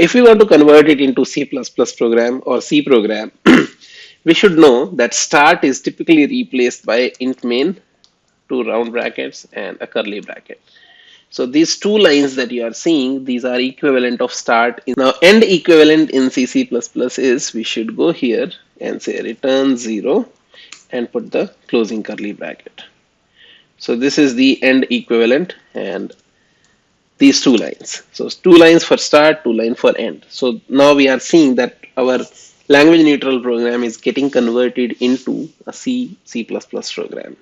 if we want to convert it into C++ program or C program, we should know that start is typically replaced by int main, two round brackets and a curly bracket. So these two lines that you are seeing, these are equivalent of start. Now end equivalent in C++ is, we should go here and say return 0 and put the closing curly bracket. So this is the end equivalent, and these two lines. So two lines for start, two lines for end. So now we are seeing that our language neutral program is getting converted into a C++ program.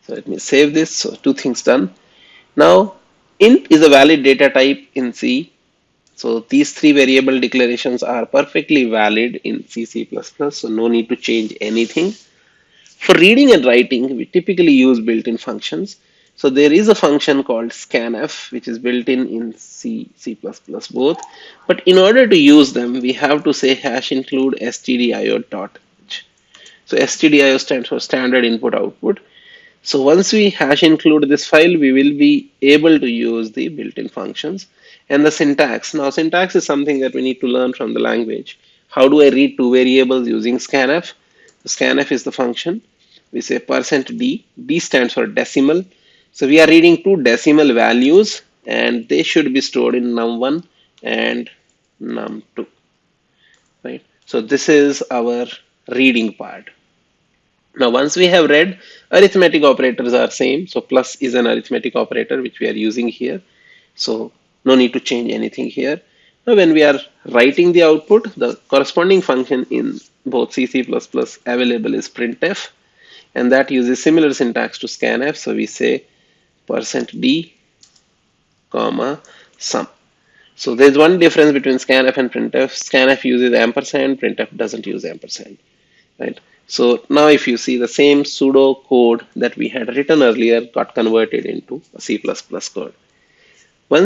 So let me save this. So two things done. Now int is a valid data type in C. So these three variable declarations are perfectly valid in C++. So no need to change anything. For reading and writing, we typically use built-in functions. So there is a function called scanf, which is built in C, C++ both. But in order to use them, we have to say hash include stdio.h. So stdio stands for standard input output. So once we hash include this file, we will be able to use the built-in functions and the syntax. Now syntax is something that we need to learn from the language. How do I read two variables using scanf? Scanf is the function. We say %d. D stands for decimal. So we are reading two decimal values and they should be stored in num1 and num2. Right? So this is our reading part. Now, once we have read, arithmetic operators are same. So plus is an arithmetic operator, which we are using here. So no need to change anything here. Now, when we are writing the output, the corresponding function in both C, C++ available is printf, and that uses similar syntax to scanf. So we say %d, comma, sum. So there's one difference between scanf and printf. Scanf uses ampersand, printf doesn't use ampersand, right? So now if you see, the same pseudo code that we had written earlier got converted into a C++ code.